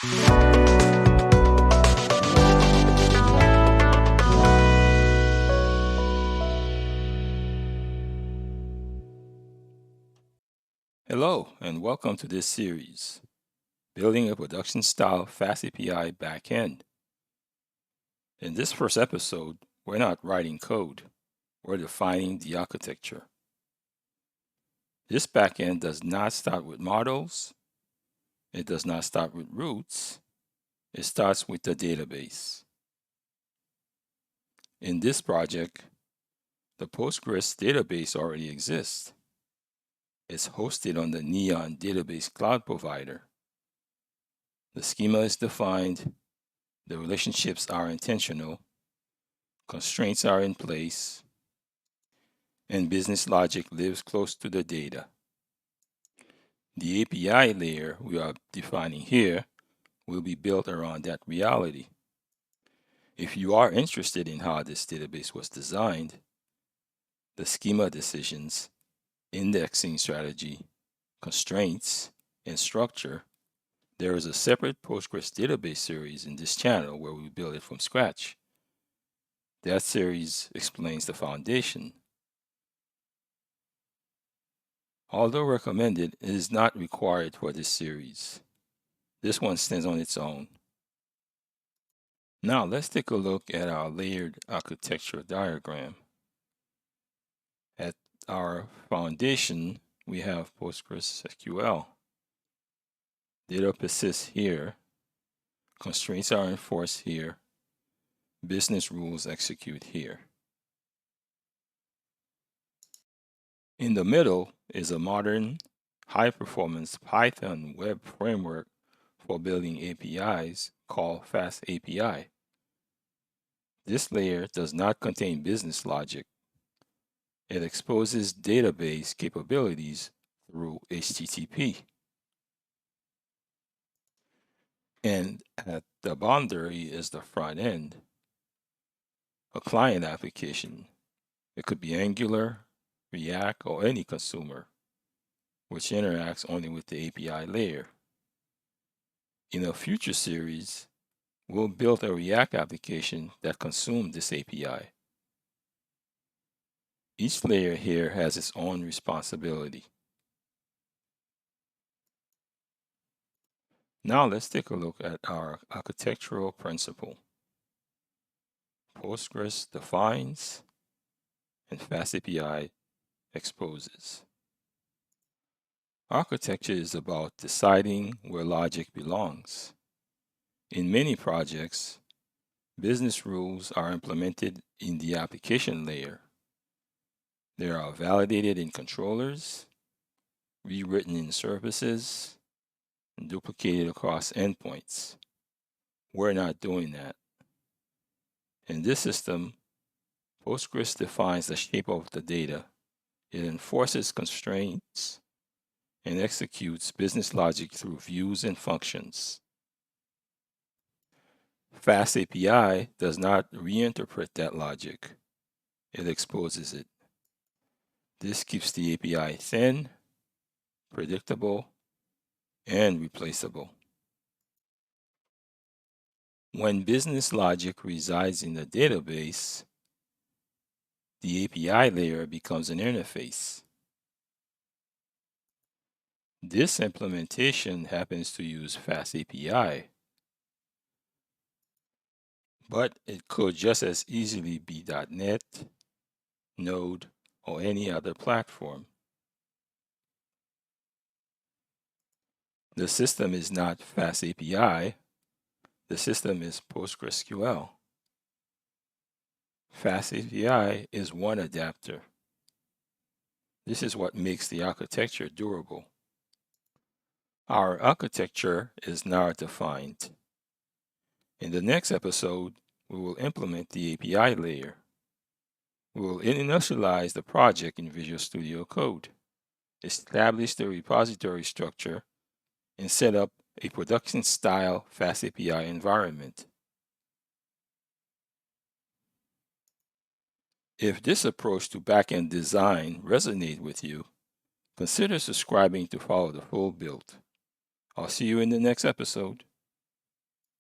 Hello, and welcome to this series, Building a Production-Style FastAPI Backend. In this first episode, we're not writing code, we're defining the architecture. This backend does not start with models, it does not start with roots, it starts with the database. In this project, the Postgres database already exists. It's hosted on the Neon database cloud provider. The schema is defined, the relationships are intentional, constraints are in place, and business logic lives close to the data. The API layer we are defining here will be built around that reality. If you are interested in how this database was designed, the schema decisions, indexing strategy, constraints, and structure, there is a separate Postgres database series in this channel where we build it from scratch. That series explains the foundation. Although recommended, it is not required for this series. This one stands on its own. Now let's take a look at our layered architecture diagram. At our foundation, we have PostgreSQL. Data persists here. Constraints are enforced here. Business rules execute here. In the middle is a modern, high-performance Python web framework for building APIs called FastAPI. This layer does not contain business logic. It exposes database capabilities through HTTP. And at the boundary is the front end, a client application. It could be Angular, React, or any consumer, which interacts only with the API layer. In a future series, we'll build a React application that consumes this API. Each layer here has its own responsibility. Now let's take a look at our architectural principle. Postgres defines and FastAPI exposes. Architecture is about deciding where logic belongs. In many projects, business rules are implemented in the application layer. They are validated in controllers, rewritten in services, and duplicated across endpoints. We're not doing that. In this system, Postgres defines the shape of the data. It enforces constraints and executes business logic through views and functions. FastAPI does not reinterpret that logic. It exposes it. This keeps the API thin, predictable, and replaceable. When business logic resides in the database, the API layer becomes an interface. This implementation happens to use FastAPI, but it could just as easily be .NET, Node, or any other platform. The system is not FastAPI, the system is PostgreSQL. FastAPI is one adapter. This is what makes the architecture durable. Our architecture is now defined. In the next episode, we will implement the API layer. We will initialize the project in Visual Studio Code, establish the repository structure, and set up a production-style FastAPI environment. If this approach to backend design resonates with you, consider subscribing to follow the full build. I'll see you in the next episode.